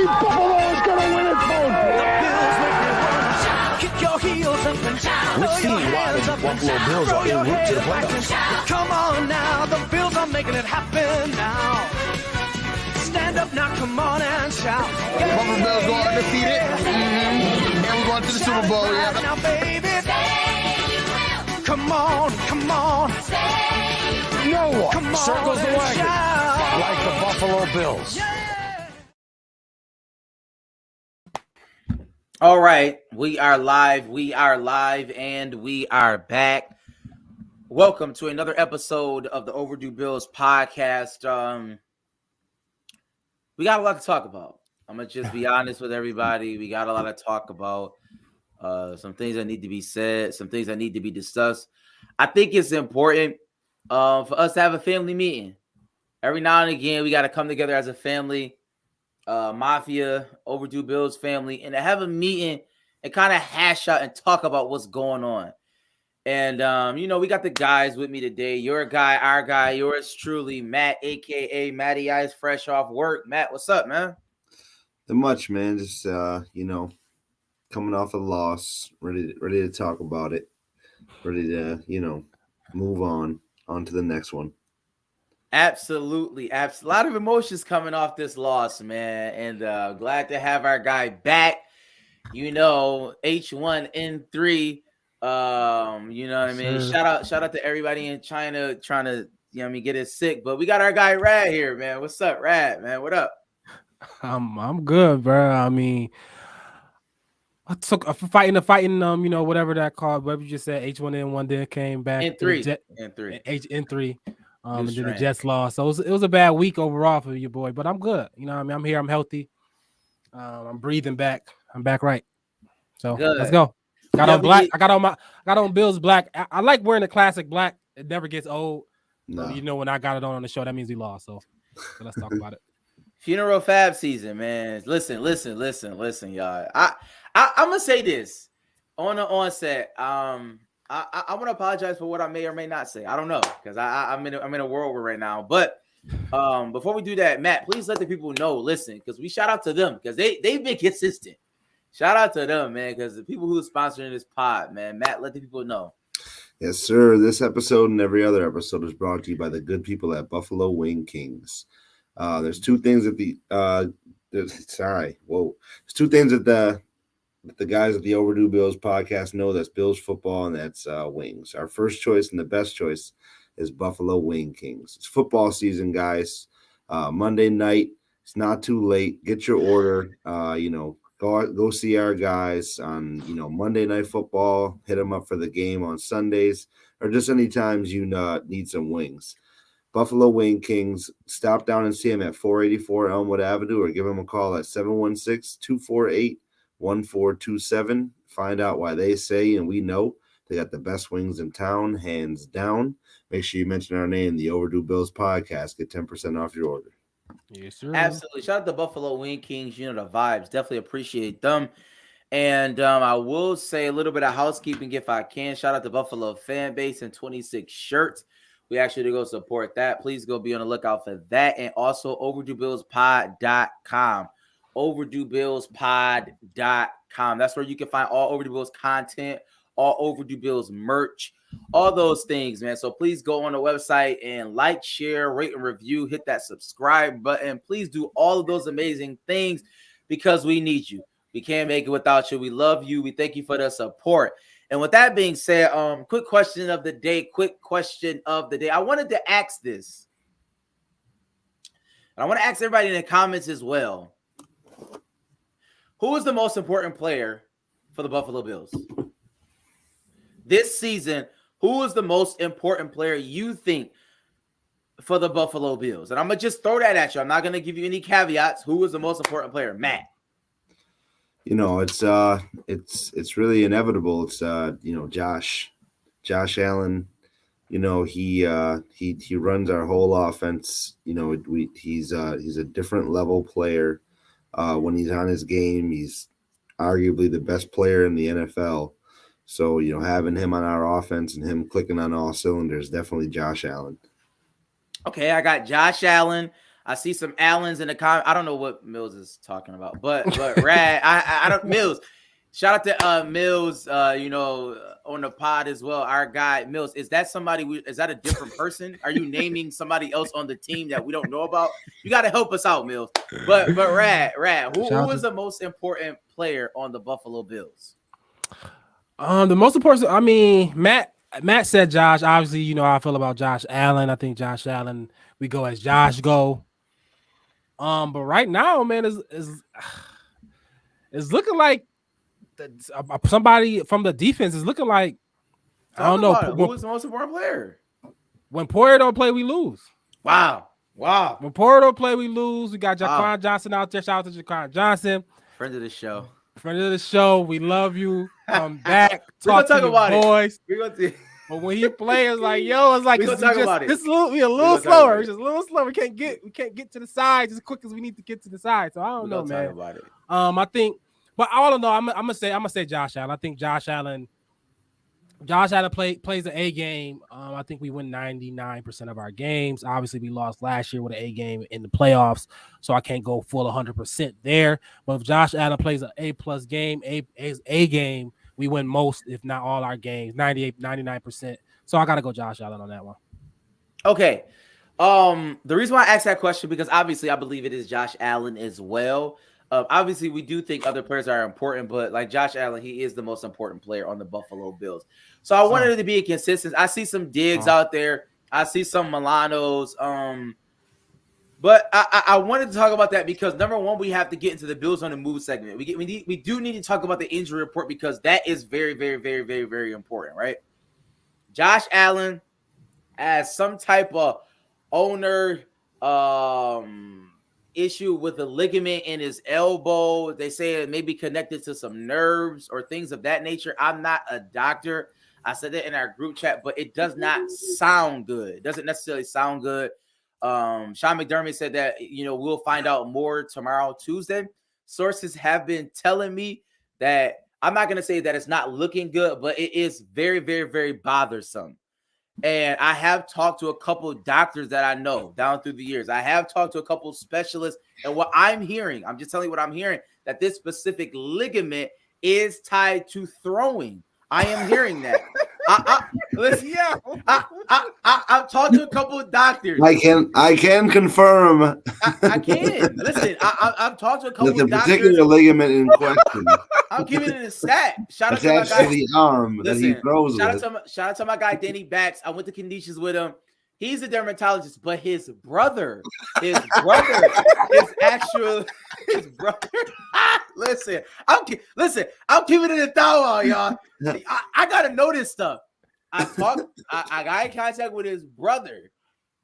believe Buffalo is going to win it, folks. The Bills make me wanna shout. Kick your heels up and shout. Let's see why the Buffalo Bills are en route to the playoffs. Come on now, the Bills are making it happen now. Stand up now, come on and shout. Buffalo Bills go undefeated. And we're going to the Super Bowl, yeah. Now, baby. Come on, come on. No one Come on Circles the and wagon shout. like the Buffalo Bills. All right, we are live, and we are back. Welcome to another episode of the Overdue Bills podcast. We got a lot to talk about. I'm going to just be honest with everybody. We got a lot to talk about. Some things that need to be said, some things that need to be discussed. I think it's important for us to have a family meeting. Every now and again, we got to come together as a family. Mafia, Overdue Bills family, and to have a meeting and kind of hash out and talk about what's going on. And, we got the guys with me today. Your guy, our guy, yours truly, Matt, a.k.a. Matty Ice, fresh off work. Matt, what's up, man? Not much, man. Just, coming off a loss, ready to talk about it, ready to, move on to the next one. Absolutely. A lot of emotions coming off this loss, man. And glad to have our guy back. H1N3. You know what I mean? Sure. Shout out to everybody in China trying to, get us sick. But we got our guy Rad here, man. What's up, Rad, man? What up? I'm good, bro. I mean, I took fighting, whatever that called, whatever you just said, H1N1 then came back. N3. N3. And then the Jets lost. So it was a bad week overall for your boy, but I'm good. I'm here. I'm healthy. I'm breathing back. I'm back right. So good. Let's go. Got on black. I got on Bills black. I like wearing the classic black. It never gets old. No. When I got it on the show, that means we lost. So let's talk about it. Funeral Fab season, man. Listen, y'all. I'm gonna say this on the onset. I want to apologize for what I may or may not say. I don't know because I'm in a whirlwind right now. But before we do that, Matt, please let the people know. Listen, because we shout out to them because they've been consistent. Shout out to them, man, because the people who are sponsoring this pod, man. Matt, let the people know. Yes, sir. This episode and every other episode is brought to you by the good people at Buffalo Wing Kings. There's two things that there's two things that the guys at the Overdue Bills podcast know. That's Bills football, and that's wings. Our first choice and the best choice is Buffalo Wing Kings. It's football season, guys. Monday night. It's not too late. Get your order. Go see our guys on Monday Night Football. Hit them up for the game on Sundays, or just any times you need some wings. Buffalo Wing Kings. Stop down and see them at 484 Elmwood Avenue, or give them a call at 716-248-1427. Find out why they say, and we know, they got the best wings in town, hands down. Make sure you mention our name, the Overdue Bills podcast. Get 10% off your order. Yes, sir. Absolutely. Shout out to Buffalo Wing Kings. The vibes. Definitely appreciate them. And I will say a little bit of housekeeping if I can. Shout out to Buffalo fan base and 26 shirts. We actually go support that. Please go be on the lookout for that. And also OverdueBillsPod.com. OverdueBillsPod.com. That's where you can find all Overdue Bills content, all Overdue Bills merch, all those things, man. So please go on the website and like, share, rate, and review. Hit that subscribe button. Please do all of those amazing things because we need you. We can't make it without you. We love you. We thank you for the support. And with that being said, quick question of the day. I wanted to ask this. And I want to ask everybody in the comments as well. Who is the most important player for the Buffalo Bills? This season, who is the most important player you think for the Buffalo Bills? And I'm going to just throw that at you. I'm not going to give you any caveats. Who is the most important player? Matt. It's really inevitable. It's Josh Allen. He runs our whole offense. He's a different level player. When he's on his game, he's arguably the best player in the NFL. So, having him on our offense and him clicking on all cylinders, definitely Josh Allen. Okay, I got Josh Allen. I see some Allens in the comment. I don't know what Mills is talking about, but Rad, I don't Mills. Shout out to Mills, on the pod as well. Our guy Mills, is that somebody? Is that a different person? Are you naming somebody else on the team that we don't know about? You got to help us out, Mills. But Rad, who is the most important player on the Buffalo Bills? The most important. I mean, Matt said Josh. Obviously, you know how I feel about Josh Allen. I think Josh Allen. We go as Josh go. But right now, man, is looking like somebody from the defense is looking like I don't know who is the most important player. When Poyer don't play, we lose. Wow. When Poyer don't play, we lose. We got Jaquan Johnson out there. Shout out to Jaquan Johnson, friend of the show. We love you. Come back. Talk to about boys. We're gonna see. But when he plays, it's like, it's a little slower. We're just a little slower. We can't get to the sides as quick as we need to get to the sides. So I don't know, man. About it. I think, but all in all, I'm gonna say Josh Allen. I think Josh Allen plays the A game. I think we win 99% of our games. Obviously, we lost last year with an A game in the playoffs, so I can't go full 100% there. But if Josh Allen plays an A+ game, A game, we win most, if not all, our games, 98, 99%. So I got to go Josh Allen on that one. Okay. The reason why I asked that question, because obviously I believe it is Josh Allen as well. Obviously, we do think other players are important, but like Josh Allen, he is the most important player on the Buffalo Bills. So I wanted it to be consistent. I see some Diggs out there. I see some Milanos. But I wanted to talk about that because, number one, we have to get into the Bills on the move segment. We do need to talk about the injury report because that is very, very, very, very, very important, right? Josh Allen has some type of owner issue with a ligament in his elbow. They say it may be connected to some nerves or things of that nature. I'm not a doctor. I said that in our group chat, but it does not sound good. It doesn't necessarily sound good. Sean McDermott said that, we'll find out more tomorrow, Tuesday. Sources have been telling me that I'm not going to say that it's not looking good, but it is very, very, very bothersome. And I have talked to a couple of doctors that I know down through the years. I have talked to a couple of specialists, and what I'm hearing, I'm just telling you what I'm hearing, that this specific ligament is tied to throwing. I am hearing that. Listen, I've talked to a couple of doctors. I can confirm. I can. Listen, I've talked to a couple of doctors. The particular ligament in question. I'm giving it a stat. Shout out attached to my guy. To the arm that he throws shout with. Shout out to my guy Danny Bax. I went to conditions with him. He's a dermatologist, but his brother is actually his brother. Listen, I'm keeping it 1,000, y'all. I gotta know this stuff. I got in contact with his brother.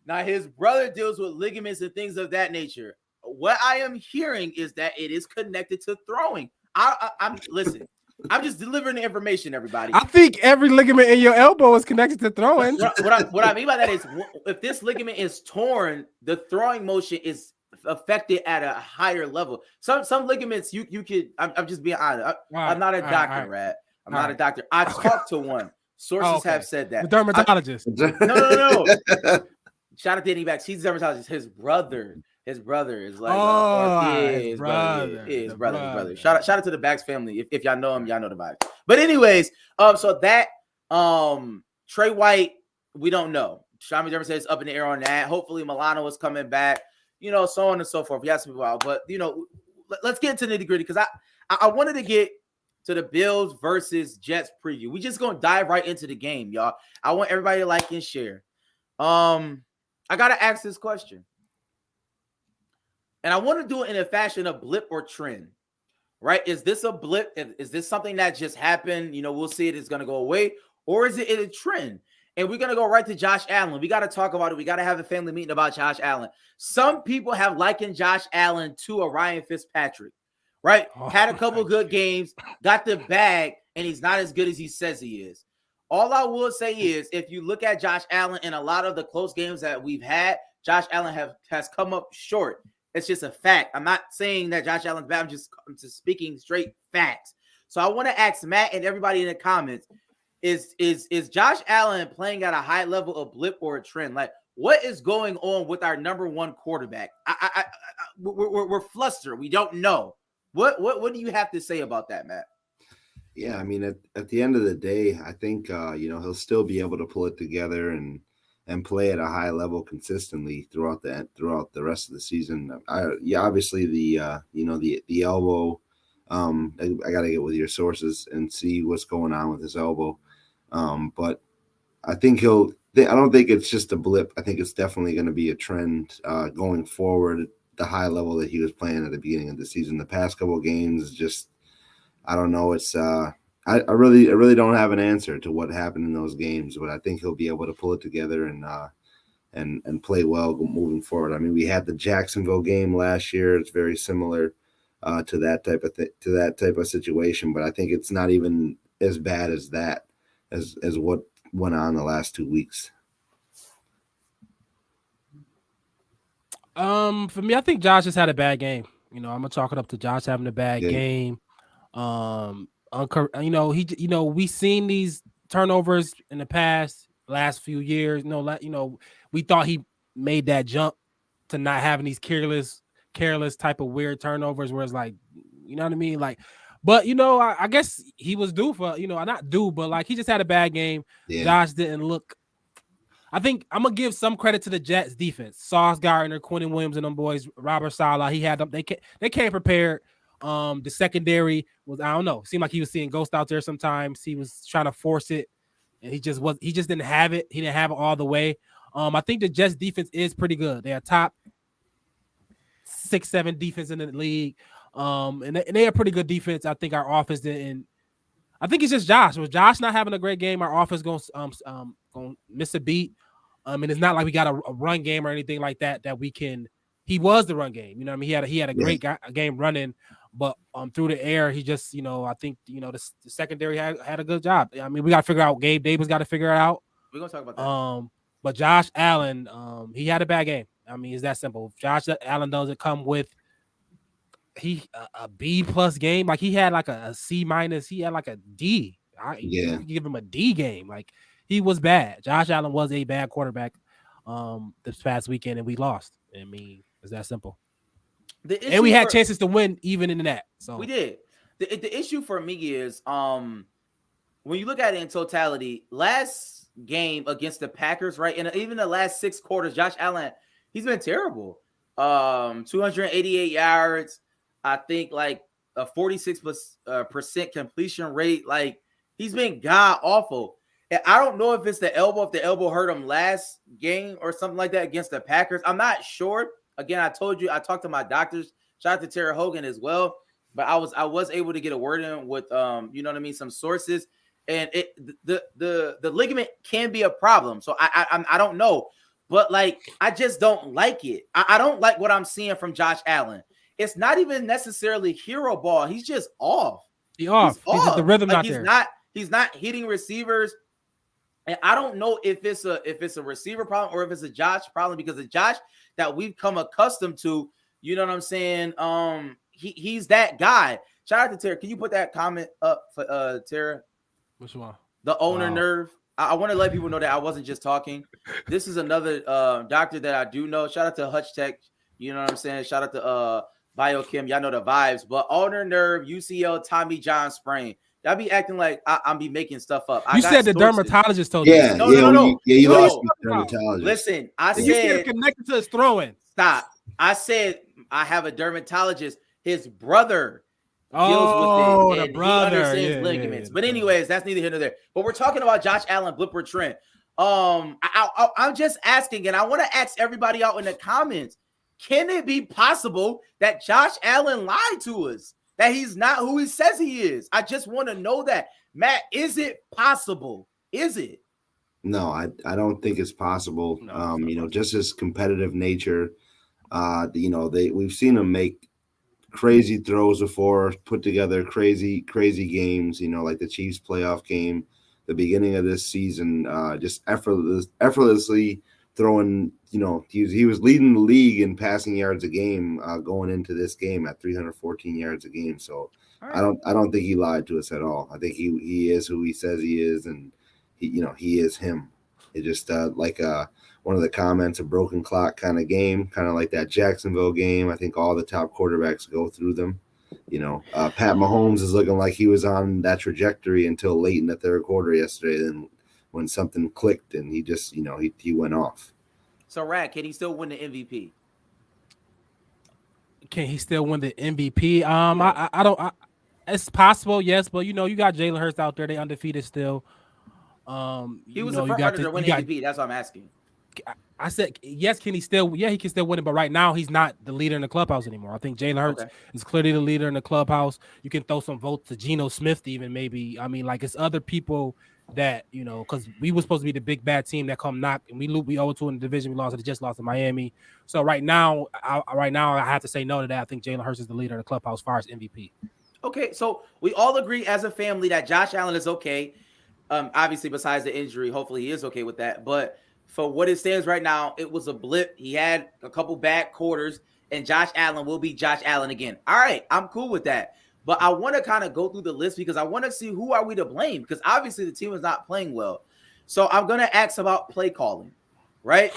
Now his brother deals with ligaments and things of that nature. What I am hearing is that it is connected to throwing. Listen. I'm just delivering the information, everybody. I think every ligament in your elbow is connected to throwing. What I mean by that is, if this ligament is torn, the throwing motion is affected at a higher level. Some ligaments you could. I'm just being honest. I'm not a doctor, Rad. I'm not a doctor. I talked to one. Sources have said that. The dermatologist. No. Shout out to Danny Back. He's a dermatologist. His brother is like, his brother. Shout out to the Bax family. If y'all know him, y'all know the vibe. But anyways, so that Trey White, we don't know. Sean McDermott says it's up in the air on that. Hopefully Milano is coming back. So on and so forth. We have some people out, but let's get into the nitty gritty because I wanted to get to the Bills versus Jets preview. We just gonna dive right into the game, y'all. I want everybody to like and share. I gotta ask this question. And I want to do it in a fashion of blip or trend, right? Is this a blip? Is this something that just happened? We'll see it is going to go away. Or is it a trend? And we're going to go right to Josh Allen. We got to talk about it. We got to have a family meeting about Josh Allen. Some people have likened Josh Allen to a Ryan Fitzpatrick, right? Had a couple good games, got the bag, and he's not as good as he says he is. All I will say is if you look at Josh Allen in a lot of the close games that we've had, Josh Allen has come up short. It's just a fact. I'm not saying that Josh Allen's bad. I'm just speaking straight facts. So I want to ask Matt and everybody in the comments, is Josh Allen playing at a high level of blip or a trend? Like, what is going on with our number one quarterback? We're flustered. We don't know. What do you have to say about that, Matt? Yeah, I mean, at the end of the day, I think he'll still be able to pull it together and play at a high level consistently throughout the rest of the season. Obviously the elbow. I got to get with your sources and see what's going on with his elbow. But I think I don't think it's just a blip. I think it's definitely going to be a trend going forward. The high level that he was playing at the beginning of the season, the past couple of games, just I don't know. It's I really don't have an answer to what happened in those games, but I think he'll be able to pull it together and play well moving forward. I mean, we had the Jacksonville game last year. It's very similar to that type of situation, but I think it's not even as bad as that as what went on the last 2 weeks. For me, I think Josh just had a bad game. I'm gonna chalk it up to Josh having a bad game. We've seen these turnovers in the last few years. We thought he made that jump to not having these careless type of weird turnovers where it's like, you know what I mean? Like, but I guess he was due for, not due, but like he just had a bad game. Yeah. Josh didn't look. I think I'm gonna give some credit to the Jets defense. Sauce Gardner, Quentin Williams, and them boys, Robert Saleh. He had them. They came prepared. The secondary was, I don't know, seemed like he was seeing ghosts out there sometimes. He was trying to force it, and he just didn't have it. He didn't have it all the way. I think the Jets defense is pretty good. They are top 6-7 defense in the league. And they are pretty good defense. I think our offense didn't. I think it's just Josh. With Josh not having a great game, our offense gonna miss a beat. And it's not like we got a run game or anything like that we can. He was the run game. You know what I mean? He had a great game running, but through the air, he just, I think, the secondary had a good job. I mean, we got to figure out. Gabe Davis got to figure it out. We're gonna talk about that. But Josh Allen, he had a bad game. I mean, it's that simple. If Josh Allen doesn't come with a B+ game, like he had like a C-, he had like a D. You can give him a D game. Like he was bad. Josh Allen was a bad quarterback this past weekend, and we lost. I mean, it's that simple. And we had chances to win even in that. So we did. The issue for me is when you look at it in totality, last game against the Packers, right? And even the last 6 quarters, Josh Allen, he's been terrible. 288 yards, I think like a 46% completion rate. Like he's been god awful. And I don't know if it's the elbow, if the elbow hurt him last game or something like that against the Packers. I'm not sure. Again, I told you, I talked to my doctors. Shout out to Tara Hogan as well. But I was able to get a word in with some sources. And the ligament can be a problem. So I don't know. But like I just don't like it. I don't like what I'm seeing from Josh Allen. It's not even necessarily hero ball. He's just off. He's off. He's the rhythm like not there. He's not hitting receivers. And I don't know if it's a receiver problem or if it's a Josh problem, because the Josh that we've come accustomed to, you know what I'm saying? He's that guy. Shout out to Tara. Can you put that comment up for Tara? Which one? The owner nerve. I want to let people know that I wasn't just talking. This is another doctor that I do know. Shout out to Hutch Tech. You know what I'm saying? Shout out to Biochem. Y'all know the vibes. But ulnar nerve, UCL, Tommy John sprain. Y'all be acting like I'm be making stuff up. You said the dermatologist told you. No. You lost the dermatologist. Listen, I said you said connected to his throwing. Stop. I said I have a dermatologist. His brother deals with it. And the brother. He understands ligaments. But anyways, that's neither here nor there. But we're talking about Josh Allen, blipper trend. I'm just asking, and I want to ask everybody out in the comments, can it be possible that Josh Allen lied to us? That he's not who he says he is? I just want to know that. Matt, is it possible? Is it? No, I don't think it's possible. No, just his competitive nature. We've seen him make crazy throws before, put together crazy games, like the Chiefs playoff game, the beginning of this season, just effortlessly throwing, he was leading the league in passing yards a game going into this game at 314 yards a game. So I don't think he lied to us at all. I think he is who he says he is, and he is him. It just one of the comments, a broken clock kind of game, kind of like that Jacksonville game. I think all the top quarterbacks go through them. Pat Mahomes is looking like he was on that trajectory until late in the third quarter yesterday. Then when something clicked and he just, he went off. So, Rad, can he still win the MVP? Can he still win the MVP? I don't. It's possible, yes, but you got Jalen Hurts out there. They undefeated still. He was the front runner to win MVP. That's what I'm asking. I said yes. Can he still? Yeah, he can still win it. But right now, he's not the leader in the clubhouse anymore. I think Jalen Hurts is clearly the leader in the clubhouse. You can throw some votes to Geno Smith, even maybe. I mean, like it's other people that because we were supposed to be the big bad team that come knock, and we 0-2 in the division. We lost. It just lost to Miami. So right now, I have to say no to that. I think Jalen Hurts is the leader in the clubhouse as far as MVP. Okay, so we all agree as a family that Josh Allen is okay. Obviously, besides the injury, hopefully he is okay with that. But for what it stands right now, it was a blip. He had a couple bad quarters, and Josh Allen will be Josh Allen again. All right, I'm cool with that. But I want to kind of go through the list because I want to see who are we to blame, because obviously the team is not playing well. So I'm going to ask about play calling, right?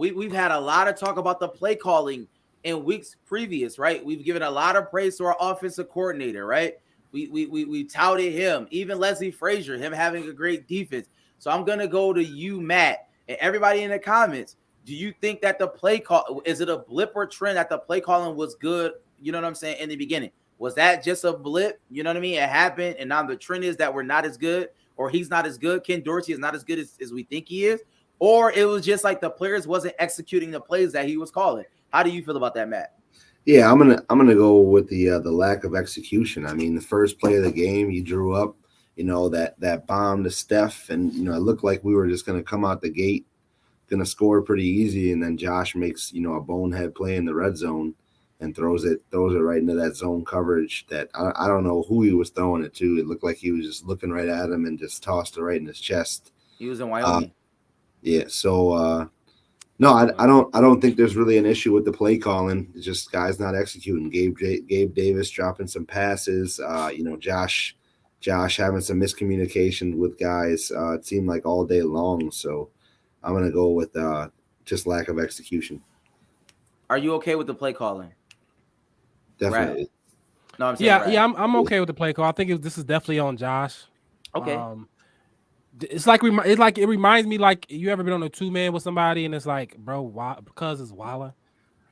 We've had a lot of talk about the play calling in weeks previous, right? We've given a lot of praise to our offensive coordinator, right? We touted him, even Leslie Frazier, him having a great defense. So I'm going to go to you, Matt, and everybody in the comments. Do you think that the play call, is it a blip or trend that the play calling was good? You know what I'm saying? In the beginning, was that just a blip? You know what I mean? It happened. And now the trend is that we're not as good, or he's not as good. Ken Dorsey is not as good as we think he is. Or it was just like the players wasn't executing the plays that he was calling. How do you feel about that, Matt? Yeah, I'm gonna go with the lack of execution. I mean, the first play of the game, you drew up, that bomb to Steph, and it looked like we were just gonna come out the gate, gonna score pretty easy, and then Josh makes a bonehead play in the red zone and throws it right into that zone coverage that I don't know who he was throwing it to. It looked like he was just looking right at him and just tossed it right in his chest. He was in Wyoming. Yeah, so no, I don't think there's really an issue with the play calling. It's just guys not executing. Gabe Davis dropping some passes. Josh having some miscommunication with guys. It seemed like all day long. So I'm gonna go with just lack of execution. Are you okay with the play calling? Definitely. Right. No, I'm saying I'm okay with the play call. I think this is definitely on Josh. Okay. It reminds me, like, you ever been on a 2-man with somebody and it's like, bro, why? Because it's Walla.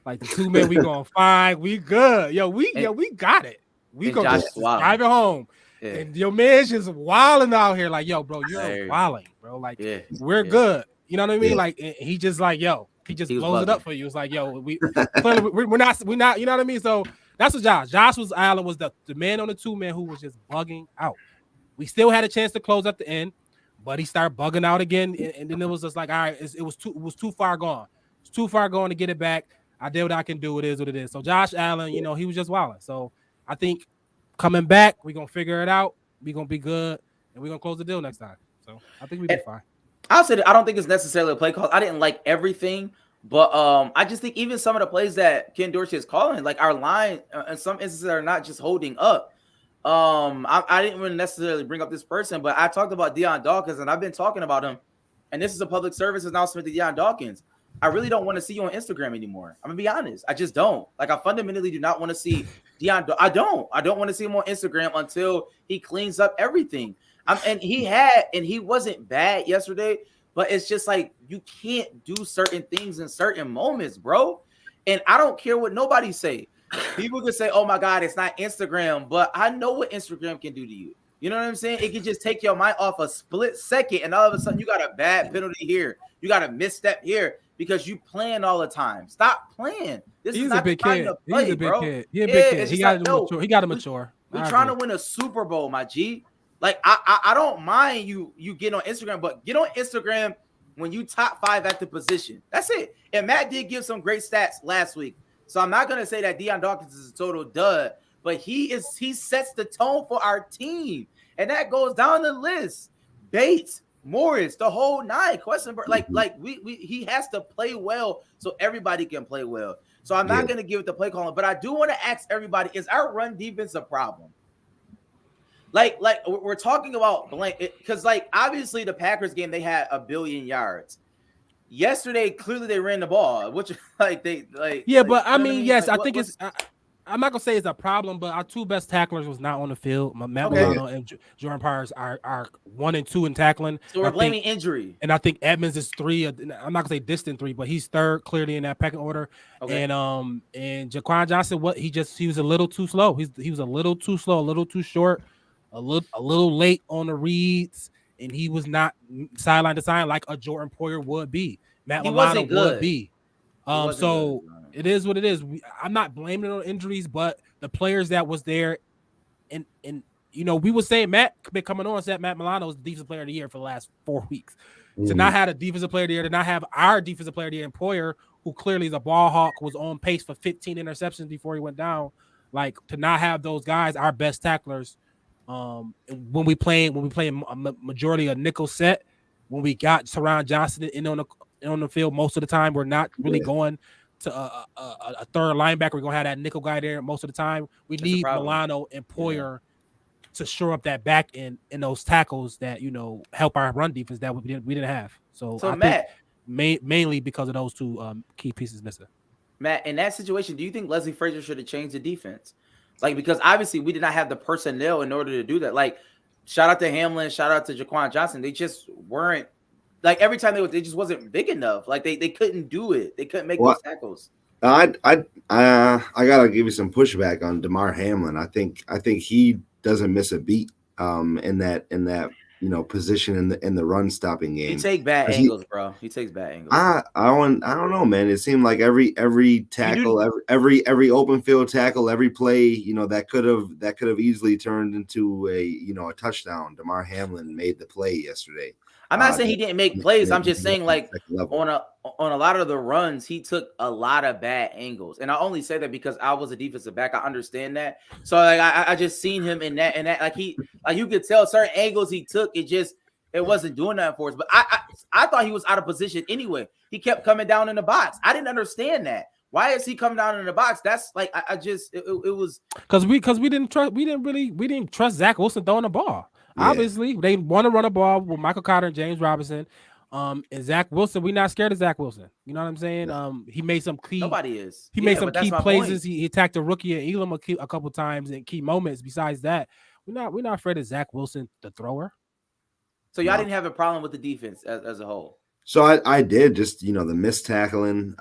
Like the 2-man, we gonna find, we good. We got it. We gonna just drive it home. Yeah. And your man's just wilding out here, like, yo, bro, you're wilding, bro. Like, we're good. You know what I mean? Yeah. Like, he just like, yo, he just blows it up for you. It's like, yo, we're not, you know what I mean? So that's what Josh Allen was the man on the 2-man who was just bugging out. We still had a chance to close at the end, but he started bugging out again, and then it was just like, all right, it was too far gone. It's too far gone to get it back. I did what I can do. It is what it is. So Josh Allen, he was just wilding. So I think coming back, we're gonna figure it out. We're gonna be good, and we're gonna close the deal next time. So I think we'll be fine. I'll say that I don't think it's necessarily a play call. I didn't like everything, but I just think even some of the plays that Ken Dorsey is calling, like our line, in some instances are not just holding up. I didn't really necessarily bring up this person, but I talked about Deion Dawkins, and I've been talking about him. And this is a public service announcement to Deion Dawkins. I really don't want to see you on Instagram anymore. I'm gonna be honest. I just don't. Like, I fundamentally do not want to see Deion. I don't want to see him on Instagram until he cleans up everything. And he wasn't bad yesterday, but it's just like you can't do certain things in certain moments, bro. And I don't care what nobody say. People can say, oh my God, it's not Instagram, but I know what Instagram can do to you. You know what I'm saying? It can just take your mind off a split second, and all of a sudden you got a bad penalty here. You got a misstep here because you playing all the time. Stop playing. He's a big kid. He's a big kid. He's a big kid. He got to mature. We're trying to win a Super Bowl, my G. Like, I don't mind you get on Instagram, but get on Instagram when you top 5 at the position. That's it. And Matt did give some great stats last week. So I'm not going to say that Deion Dawkins is a total dud, but he sets the tone for our team. And that goes down the list. Bates, Morris, the whole 9, Questenberg, he has to play well so everybody can play well. So I'm not going to give it the play calling, but I do want to ask everybody, is our run defense a problem? Like we're talking about blank because like obviously the Packers game they had 1 billion yards. Yesterday, clearly they ran the ball, which like they like. Yeah, like, but I you know mean, what yes, like, I think it's. I'm not gonna say it's a problem, but our 2 best tacklers was not on the field. Matt Milano and Jordan Powers are 1 and 2 in tackling. So we're blaming injury, and I think Edmonds is 3. I'm not gonna say distant 3, but he's 3rd clearly in that pecking order. Okay. And Jaquan Johnson, he was a little too slow. He was a little too slow, a little too short, a little late on the reads, and he was not sideline to sideline like a Jordan Poyer would be. Matt Milano would be. So good. It is what it is. I'm not blaming it on injuries, but the players that was there, and you know, we were saying Matt been coming on and said Matt Milano is the defensive player of the year for the last 4 weeks. To not have a defensive player of the year, to not have our defensive player of the year, and Poyer, who clearly is a ball hawk, was on pace for 15 interceptions before he went down. Like, to not have those guys, our best tacklers, when we play a majority of nickel set, when we got Teron Johnson in on the field most of the time, we're not really going to a third linebacker. We're gonna have that nickel guy there most of the time. We need Milano and Poyer to shore up that back end in those tackles that, you know, help our run defense that we didn't have. So I Matt, think mainly because of those 2 key pieces missing. Matt, in that situation, do you think Leslie Frazier should have changed the defense? Like, because obviously we did not have the personnel in order to do that. Like, shout out to Hamlin, shout out to Jaquan Johnson. They just weren't, like, every time they just wasn't big enough. Like, they couldn't do it. They couldn't make those tackles. I gotta give you some pushback on DeMar Hamlin. I think he doesn't miss a beat in that you know position in the run stopping game. He takes bad angles, bro. He takes bad angles. I don't know, man. It seemed like every tackle, every open field tackle, every play, you know, that could have easily turned into a touchdown. DeMar Hamlin made the play yesterday. I'm not saying he didn't make plays. I'm just saying, like, on a lot of the runs, he took a lot of bad angles. And I only say that because I was a defensive back. I understand that. So like I just seen him in that like you could tell certain angles he took. It wasn't doing that for us. But I thought he was out of position anyway. He kept coming down in the box. I didn't understand that. Why is he coming down in the box? That's like it was because we didn't trust Zach Wilson throwing the ball. Yeah. Obviously, they want to run a ball with Michael Carter and James Robinson. And Zach Wilson, we're not scared of Zach Wilson. You know what I'm saying? Yeah. He made some key. Nobody is. He made some key plays. He attacked a rookie at Elam a couple times in key moments. Besides that, we're not afraid of Zach Wilson, the thrower. So y'all didn't have a problem with the defense as a whole. So I did just, you know, the missed tackling,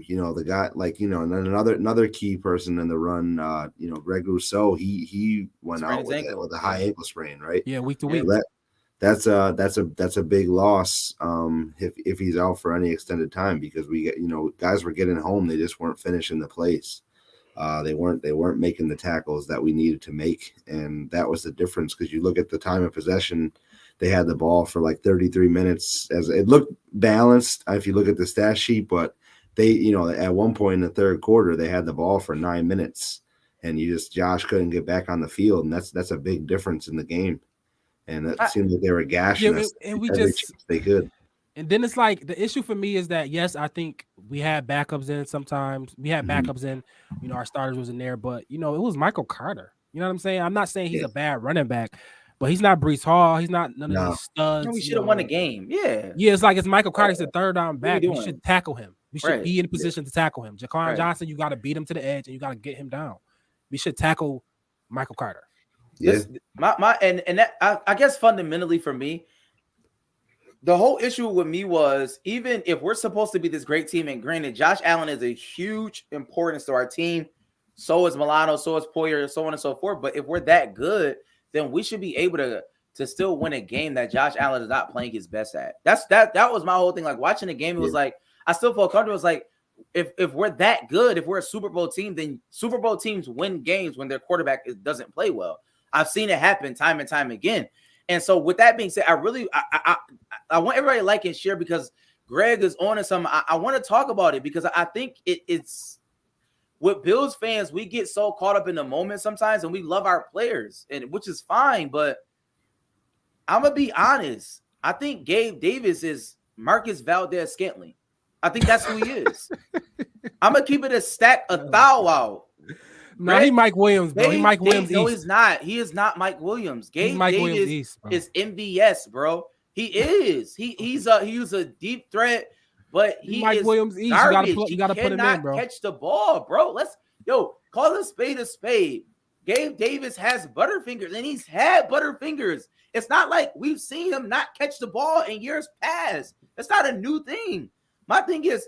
you know, the guy, like, you know, and then another key person in the run, you know, Greg Rousseau, he went out with a high ankle sprain, right? Yeah, week to week. That's a big loss if he's out for any extended time, because guys were getting home, they just weren't finishing the plays. They weren't making the tackles that we needed to make, and that was the difference. Because you look at the time of possession, they had the ball for like 33 minutes. As it looked balanced, if you look at the stat sheet, but they, you know, at one point in the third quarter, they had the ball for 9 minutes, and Josh couldn't get back on the field, and that's a big difference in the game. And it seemed like they were gashing us and we just they could. And then it's like the issue for me is that, yes, I think we had backups in sometimes. We had backups in, you know, our starters wasn't there, but, you know, it was Michael Carter. You know what I'm saying? I'm not saying he's a bad running back, but he's not Breece Hall. He's not none of these studs. No, we should have won the game. Yeah. Yeah, it's like it's Michael Carter. He's the third down back. We should tackle him. We should be in position to tackle him. Jaquan Johnson, you got to beat him to the edge and you got to get him down. We should tackle Michael Carter. Yeah. I guess fundamentally for me, the whole issue with me was, even if we're supposed to be this great team, and granted, Josh Allen is a huge importance to our team, so is Milano, so is Poyer, so on and so forth. But if we're that good, then we should be able to still win a game that Josh Allen is not playing his best at. That was my whole thing. Like, watching the game, it was like I still felt comfortable. It was like, if we're that good, if we're a Super Bowl team, then Super Bowl teams win games when their quarterback doesn't play well. I've seen it happen time and time again. And so with that being said, I want everybody to like and share, because Greg is on to something. I want to talk about it because I think it's with Bills fans, we get so caught up in the moment sometimes, and we love our players, and which is fine. But I'm gonna be honest. I think Gabe Davis is Marcus Valdez-Scantling. I think that's who he is. I'm gonna keep it a stack of thou out. No, he Mike Williams, bro. He Mike Williams No, East. he's not. He is not Mike Williams. Gabe Mike Davis Williams East, bro. is MVS, bro. He is. He's a deep threat, but he Mike is Williams East. garbage. You gotta put him in, bro. Catch the ball, bro. Call a spade a spade. Gabe Davis has butterfingers, and he's had butterfingers. It's not like we've seen him not catch the ball in years past. That's not a new thing. My thing is,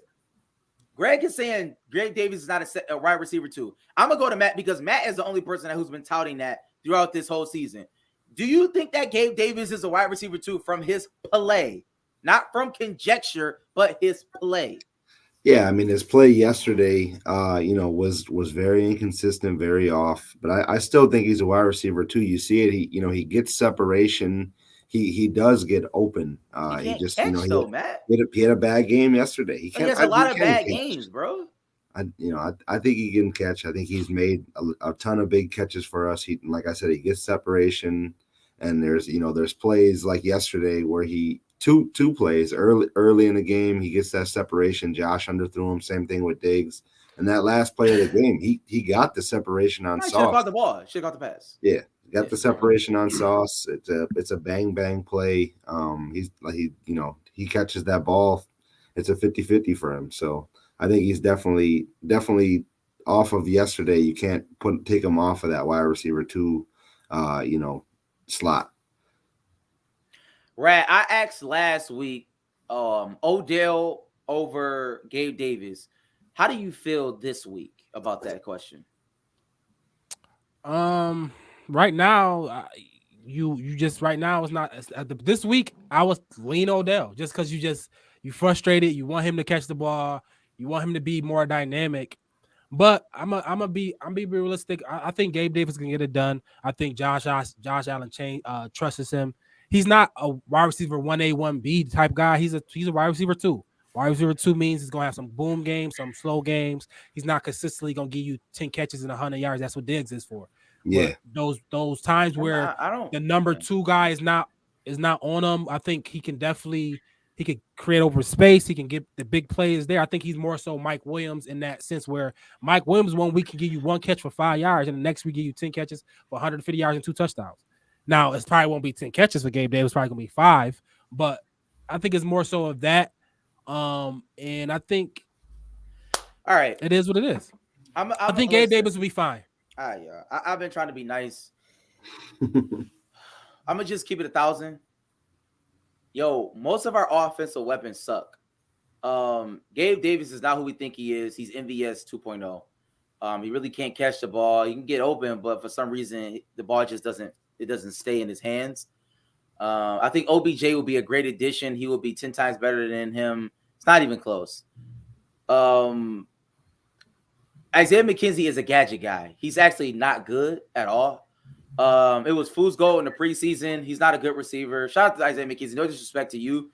Greg is saying Greg Davis is not a wide receiver too. I'm going to go to Matt because Matt is the only person who's been touting that throughout this whole season. Do you think that Gabe Davis is a wide receiver too from his play? Not from conjecture, but his play. Yeah, I mean, his play yesterday, was very inconsistent, very off. But I still think he's a wide receiver too. You see it. He gets separation. He does get open. He just catch, Matt. He had a bad game yesterday. He has a lot of bad games, bro. I think he can catch. I think he's made a ton of big catches for us. Like I said, he gets separation, and there's plays like yesterday where he. Two plays early in the game, he gets that separation. Josh underthrew him. Same thing with Diggs. And that last play of the game, he got the separation on Sauce. Should have got the ball. Should have got the pass. Yeah, got the separation on Sauce. It's a bang play. He catches that ball. It's a 50-50 for him. So I think he's definitely off of yesterday. You can't take him off of that wide receiver 2, slot. Right. I asked last week, Odell over Gabe Davis. How do you feel this week about that question? Right now, you just right now it's not this week. I was lean Odell just because you frustrated. You want him to catch the ball. You want him to be more dynamic. But I'm be realistic. I think Gabe Davis can get it done. I think Josh Allen trusts him. He's not a wide receiver 1A, 1B type guy. He's a wide receiver 2. Wide receiver 2 means he's gonna have some boom games, some slow games. He's not consistently gonna give you 10 catches and 100 yards. That's what Diggs is for. Yeah. But those times where the number 2 guy is not on him, I think he can create over space. He can get the big plays there. I think he's more so Mike Williams in that sense, where Mike Williams 1 week can give you 1 catch for 5 yards, and the next week give you 10 catches for 150 yards and 2 touchdowns. Now, it probably won't be 10 catches for Gabe Davis. It's probably going to be 5. But I think it's more so of that. And I think all right, it is what it is. I think Gabe Davis will be fine. I've been trying to be nice. I'm going to just keep it 1,000. Yo, most of our offensive weapons suck. Gabe Davis is not who we think he is. He's MVS 2.0. He really can't catch the ball. He can get open, but for some reason, the ball just doesn't stay in his hands. I think OBJ will be a great addition. He will be 10 times better than him. It's not even close. Isaiah McKenzie is a gadget guy. He's actually not good at all. It was fool's gold in the preseason. He's not a good receiver. Shout out to Isaiah McKenzie. No disrespect to you,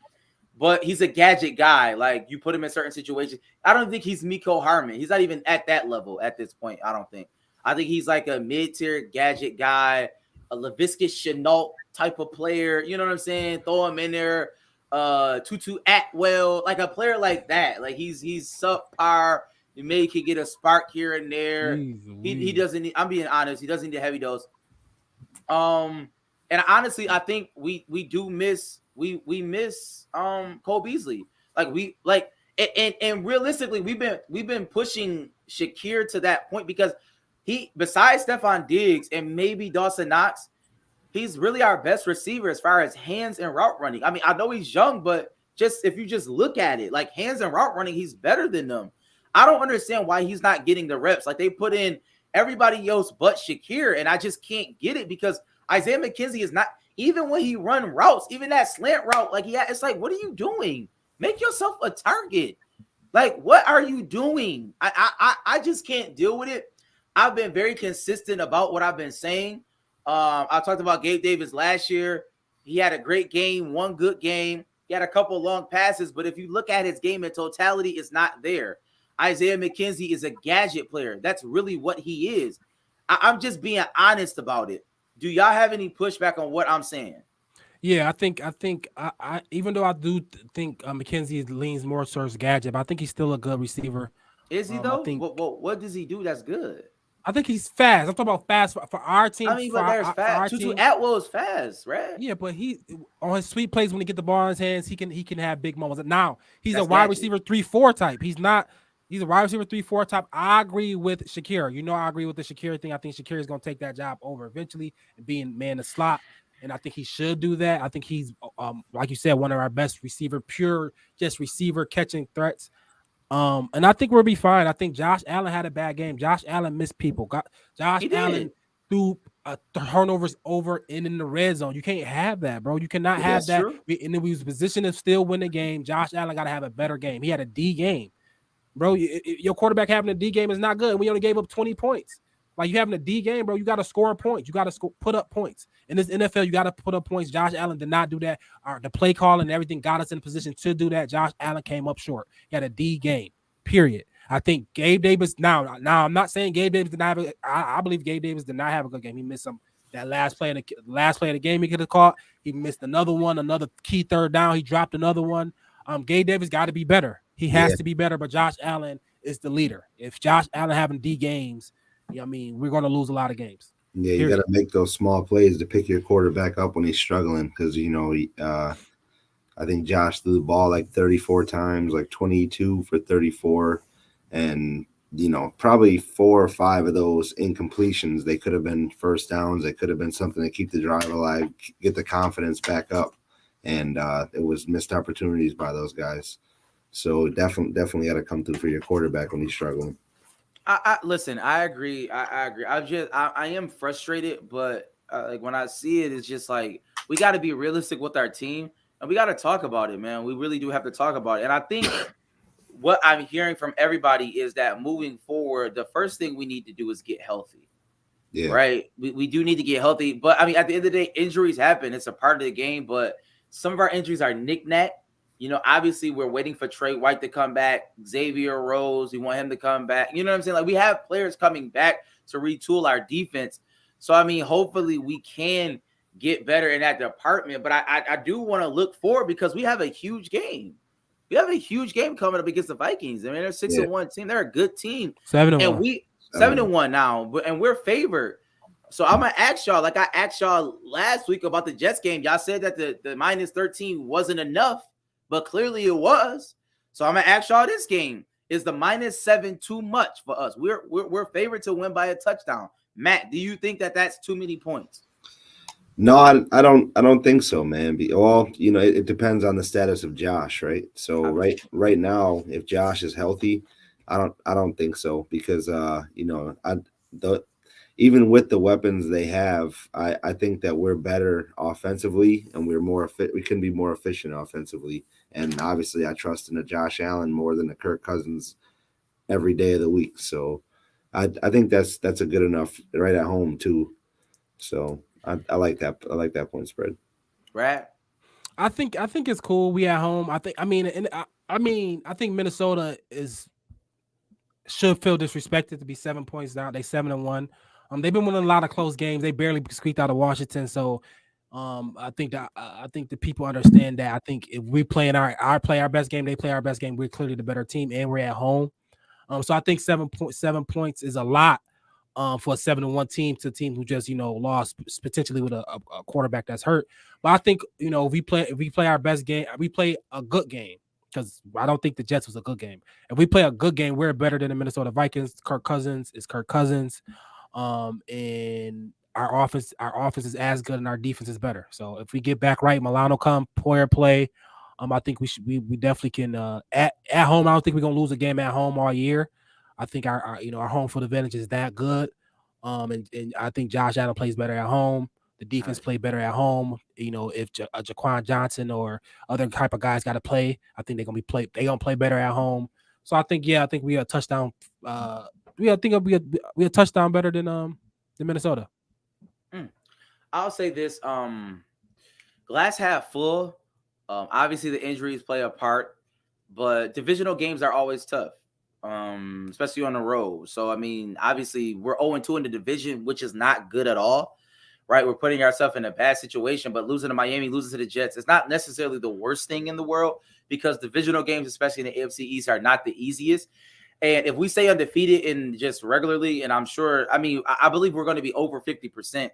but he's a gadget guy. Like, you put him in certain situations. I don't think he's Miko Harmon. He's not even at that level at this point, I don't think. I think he's like a mid-tier gadget guy, a Laviska Shenault type of player. You know what I'm saying? Throw him in there. Tutu Atwell, like a player like that. Like, he's subpar. You may could get a spark here and there. He doesn't need, I'm being honest, he doesn't need a heavy dose. And honestly, I think we miss Cole Beasley. And realistically, we've been pushing Shakir to that point because he, besides Stephon Diggs and maybe Dawson Knox, he's really our best receiver as far as hands and route running. I mean, I know he's young, but just if you just look at it, like hands and route running, he's better than them. I don't understand why he's not getting the reps. Like, they put in everybody else but Shakir, and I just can't get it because Isaiah McKenzie is not, even when he run routes, even that slant route, like, yeah, it's like, what are you doing? Make yourself a target. Like, what are you doing? I just can't deal with it. I've been very consistent about what I've been saying. I talked about Gabe Davis last year. He had a great game, one good game. He had a couple long passes, but if you look at his game in totality, it's not there. Isaiah McKenzie is a gadget player. That's really what he is. I'm just being honest about it. Do y'all have any pushback on what I'm saying? Yeah, I think I even though I do think McKenzie leans more towards gadget, but I think he's still a good receiver. Is he though? What does he do that's good? I think he's fast. I'm talking about fast for our team. I mean, but there's fast. Tutu Atwell is fast, right? Yeah, but he on his sweet plays when he get the ball in his hands, he can have big moments. Now he's That's a wide gadget. receiver 3-4 type. He's a wide receiver 3-4 type. I agree with Shakira. I agree with the Shakira thing. I think Shakira is going to take that job over eventually and being man the slot. And I think he should do that. I think he's like you said, one of our best receiver, pure just receiver catching threats. And I think we'll be fine. I think Josh Allen had a bad game. Josh Allen missed people. Josh Allen threw turnovers over and in the red zone. You can't have that, bro. You cannot have that. And then we was positioned to still win the game. Josh Allen got to have a better game. He had a D game, bro. Your quarterback having a D game is not good. We only gave up 20 points. Like you having a D game, bro. You got to score points. You got to put up points. In this NFL, you got to put up points. Josh Allen did not do that. The play call and everything got us in position to do that. Josh Allen came up short. He had a D game. Period. I think Gabe Davis. Now I'm not saying Gabe Davis did not have. I believe Gabe Davis did not have a good game. He missed that last play of the game. He could have caught. He missed another one, another key third down. He dropped another one. Gabe Davis got to be better. He has to be better. But Josh Allen is the leader. If Josh Allen having D games, I mean, we're going to lose a lot of games. Yeah, you got to make those small plays to pick your quarterback up when he's struggling because I think Josh threw the ball like 34 times, like 22 for 34. And, probably 4 or 5 of those incompletions, they could have been first downs. They could have been something to keep the drive alive, get the confidence back up. And it was missed opportunities by those guys. So definitely got to come through for your quarterback when he's struggling. Listen, I agree. I agree. I am frustrated, but like when I see it, it's just like we got to be realistic with our team. And we got to talk about it, man. We really do have to talk about it. And I think what I'm hearing from everybody is that moving forward, the first thing we need to do is get healthy. Yeah. Right? We do need to get healthy. But, I mean, at the end of the day, injuries happen. It's a part of the game. But some of our injuries are knick-knack. Obviously, we're waiting for Trey White to come back. Xavier Rose, we want him to come back. You know what I'm saying? Like, we have players coming back to retool our defense. So, I mean, hopefully we can – get better in that department, but I do want to look forward because we have a huge game. We have a huge game coming up against the Vikings. I mean, they're 6-1 team. They're a good team. 7-1. And we 7-1 now, and we're favored. So I'm gonna ask y'all, like I asked y'all last week about the Jets game. Y'all said that the minus 13 wasn't enough, but clearly it was. So I'm gonna ask y'all this game: is the -7 too much for us? We're favored to win by a touchdown. Matt, do you think that that's too many points? No, I don't think so, man. Well, it depends on the status of Josh, right? So right now, if Josh is healthy, I don't think so because even with the weapons they have, I think that we're better offensively and we can be more efficient offensively. And obviously, I trust in a Josh Allen more than a Kirk Cousins every day of the week. So I think that's a good enough right at home too. So. I like that. I like that point spread. Right. I think it's cool. We at home. I think Minnesota should feel disrespected to be 7 points down. They 7-1. They've been winning a lot of close games. They barely squeaked out of Washington. So I think the people understand that. I think if we play our best game, they play our best game. We're clearly the better team, and we're at home. So I think 7 points is a lot. For a 7-1 team to a team who just lost potentially with a quarterback that's hurt. But I think if we play our best game, we play a good game because I don't think the Jets was a good game. If we play a good game, we're better than the Minnesota Vikings. Kirk Cousins is Kirk Cousins, and our offense is as good and our defense is better. So if we get back right, Milano come, Poyer play. I think we definitely can at home. I don't think we're gonna lose a game at home all year. I think our home field advantage is that good. And I think Josh Allen plays better at home. The defense play better at home. If Jaquan Johnson or other type of guys got to play, I think they're gonna play better at home. So I think we are a touchdown. We a touchdown better than Minnesota. I'll say this: glass half full. Obviously the injuries play a part, but divisional games are always tough. Especially on the road. So, I mean, obviously we're 0-2 in the division, which is not good at all, right? We're putting ourselves in a bad situation, but losing to Miami, losing to the Jets, it's not necessarily the worst thing in the world because divisional games, especially in the AFC East, are not the easiest. And if we stay undefeated and just regularly, and I'm sure, I believe we're going to be over 50%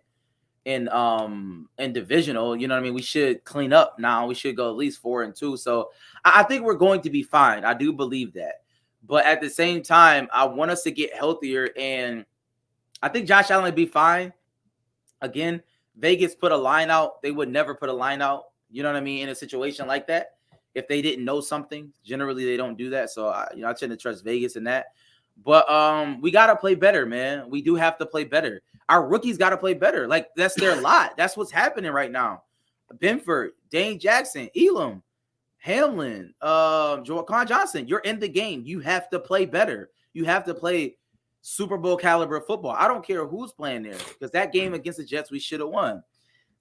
in divisional. You know what I mean? We should clean up now. We should go at least 4-2. So I think we're going to be fine. I do believe that. But at the same time, I want us to get healthier, and I think Josh Allen would be fine. Again, Vegas put a line out. They would never put a line out, you know what I mean, in a situation like that. If they didn't know something, generally they don't do that. So I tend to trust Vegas in that. But we got to play better, man. We do have to play better. Our rookies got to play better. Like, that's their lot. That's what's happening right now. Benford, Dane Jackson, Elam, Hamlin, Joaquin Johnson, you're in the game. You have to play better. You have to play Super Bowl caliber football. I don't care who's playing there, because that game against the Jets we should have won.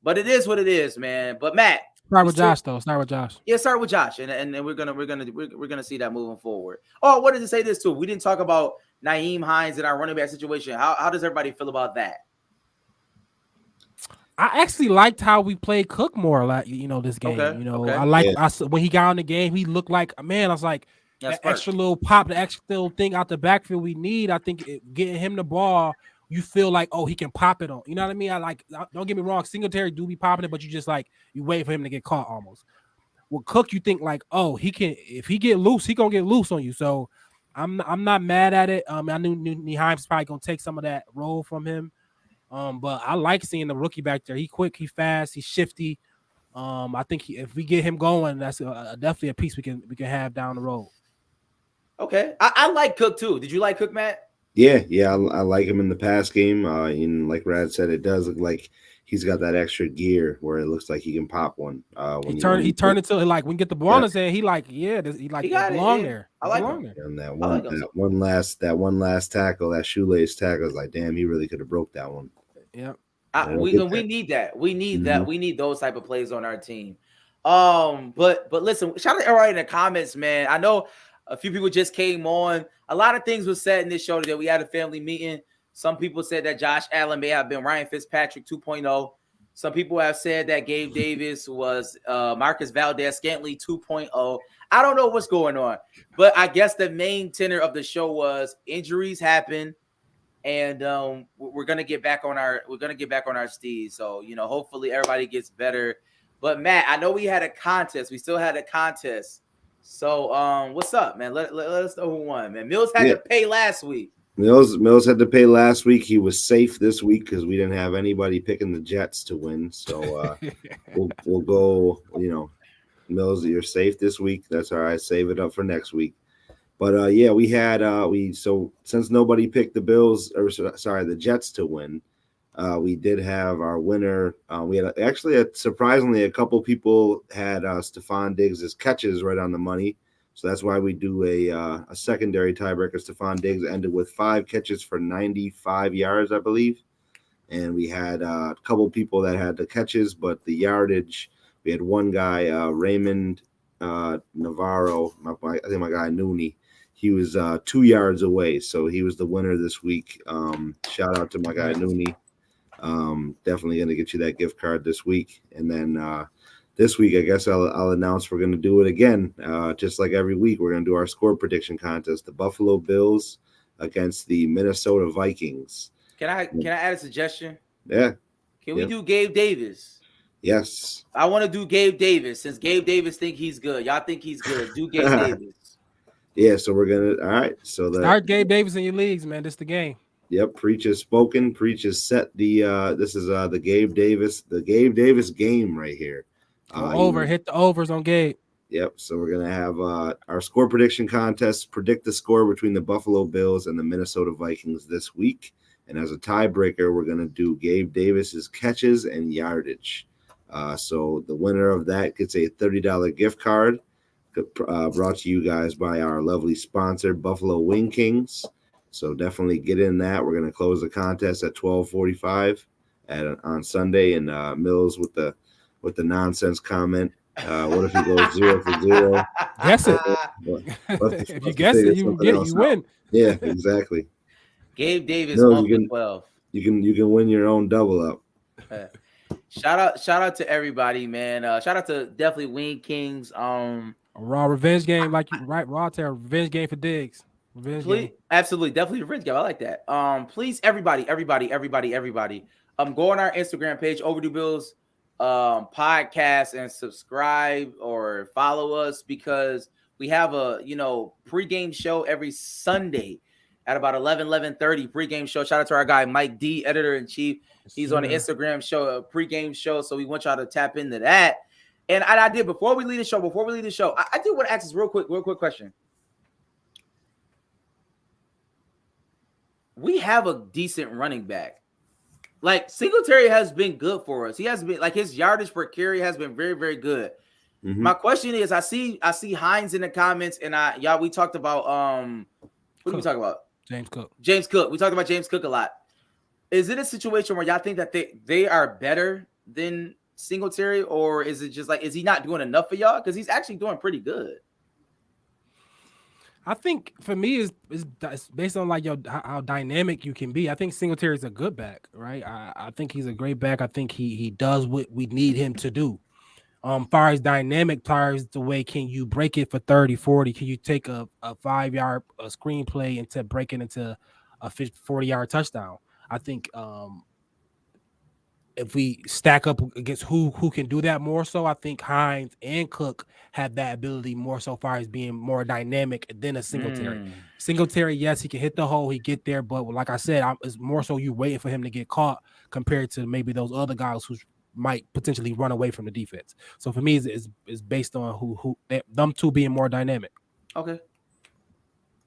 But it is what it is, man. But Matt, start with Josh though. Start with Josh. Yeah, start with Josh, and we're gonna see that moving forward. Oh, what did it say this too? We didn't talk about Nyheim Hines in our running back situation. How does everybody feel about that? I actually liked how we played Cook more, like this game. Okay. I like when he got on the game, he looked like a man. I was like, that extra little pop, the extra little thing out the backfield we need. I think getting him the ball, you feel like, oh, he can pop it on. You know what I mean? Don't get me wrong, Singletary do be popping it, but you just like you wait for him to get caught almost. With Cook, you think like, oh, he can, if he get loose, he gonna get loose on you. So I'm not mad at it. I knew Nyheim's probably gonna take some of that role from him. But I like seeing the rookie back there. He quick, he fast, he's shifty. I think if we get him going, that's definitely a piece we can have down the road. Okay, I like Cook too. Did you like Cook, Matt? Yeah, I like him in the pass game. And like Rad said, it does look like he's got that extra gear where it looks like he can pop one. He turned into like when we get the ball in his hand, he belong there. I like him. And that one last tackle, that shoelace tackle, is like, damn, he really could have broke that one. Yeah. We need that. We need that. We need those type of plays on our team. But listen, shout out to everybody in the comments, man. I know a few people just came on. A lot of things were said in this show today. We had a family meeting. Some people said that Josh Allen may have been Ryan Fitzpatrick 2.0. Some people have said that Gabe Davis was Marcus Valdez-Scantling 2.0. I don't know what's going on, but I guess the main tenor of the show was injuries happen, and we're gonna get back on our steez. So hopefully everybody gets better. But Matt, I know we had a contest. We still had a contest. So what's up, man? Let us know who won, man. Mills had to pay last week. Mills had to pay last week. He was safe this week because we didn't have anybody picking the Jets to win. So we'll go. Mills, you're safe this week. That's all right. Save it up for next week. But we had so since nobody picked the Jets to win, we did have our winner. We had surprisingly a couple people had Stephon Diggs' catches right on the money. So that's why we do a secondary tiebreaker. Stephon Diggs ended with 5 catches for 95 yards, I believe. And we had a couple people that had the catches, but the yardage, we had one guy, Raymond Navarro, I think my guy Nooney. He was 2 yards away, so he was the winner this week. Shout out to my guy Nooney. Definitely going to get you that gift card this week. And then this week, I guess I'll announce we're going to do it again. Just like every week, we're going to do our score prediction contest. The Buffalo Bills against the Minnesota Vikings. Can I add a suggestion? Yeah. Can we do Gabe Davis? Yes. I want to do Gabe Davis since Gabe Davis think he's good. Y'all think he's good. Do Gabe Davis. Yeah, so we're going to – all right. So start Gabe Davis in your leagues, man. This is the game. Yep, preach is spoken. Preach is set. This is the Gabe Davis game right here. Hit the overs on Gabe. Yep. So we're gonna have our score prediction contest. Predict the score between the Buffalo Bills and the Minnesota Vikings this week. And as a tiebreaker, we're gonna do Gabe Davis's catches and yardage. So the winner of that gets a $30 gift card, brought to you guys by our lovely sponsor, Buffalo Wing Kings. So definitely get in that. We're gonna close the contest at 12:45 on Sunday. And Mills with the nonsense comment. What if he goes 0 for 0? Guess it. If you guess it, you win. Yeah, exactly. Gabe Davis 1-12. You can win your own double up. Shout out to everybody, man. Shout out to definitely Wing Kings. Raw revenge game, like you right, Raw Terror revenge game for Diggs. Please, absolutely, definitely revenge game. I like that. Please, everybody, go on our Instagram page, Overdue Bills podcast, and subscribe or follow us, because we have a pregame show every Sunday at about 11:30 pregame show. Shout out to our guy Mike D, editor-in-chief. He's on the Instagram show, a pregame show. So we want y'all to tap into that. And I did before we leave the show. I did want to ask this real quick question. We have a decent running back. Like, Singletary has been good for us. He has been, like, his yardage per carry has been very, very good. Mm-hmm. My question is, I see Hines in the comments, and we talked about who did we talk about? James Cook. We talked about James Cook a lot. Is it a situation where y'all think that they are better than Singletary, or is it just like, is he not doing enough for y'all? Because he's actually doing pretty good. I think for me it's based on like how dynamic you can be. I think Singletary is a good back, right? I think he's a great back. I think he does what we need him to do. Far as dynamic, far as the way, can you break it for 30, 40? Can you take a 5-yard screenplay and break it into a 40-yard touchdown? I think if we stack up against who can do that more so, I think Hines and Cook have that ability more so far as being more dynamic than a Singletary. Singletary, yes, he can hit the hole, he get there, but like I said, it's more so you waiting for him to get caught compared to maybe those other guys who might potentially run away from the defense. So for me, it's based on who them two being more dynamic. Okay.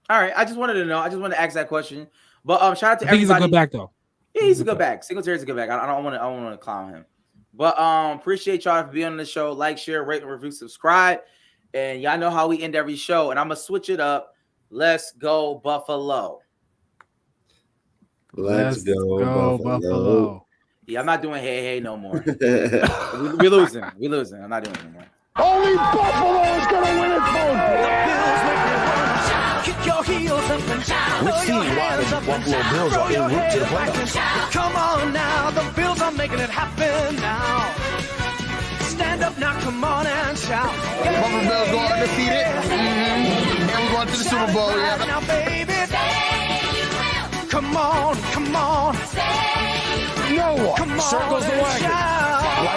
All right. I just wanted to know. I just wanted to ask that question. But shout out to everybody. He's a good back though. Yeah, he's a good back. Singletary's a good back. I don't want to clown him. But appreciate y'all for being on the show. Like, share, rate, and review, subscribe. And y'all know how we end every show. And I'm gonna switch it up. Let's go Buffalo. Let's go Buffalo. Yeah, I'm not doing hey no more. We're losing. I'm not doing it anymore. Only Buffalo is gonna win it, Kick your heels up and shout. Let's see why the Buffalo Bills are en route to the playoffs. Come on now, the Bills are making it happen now. Stand up now, come on and shout. Buffalo Bills go undefeated. And we're going to the Super Bowl. Yeah. Now, baby, come on. No one Come on circles the wagon. shout.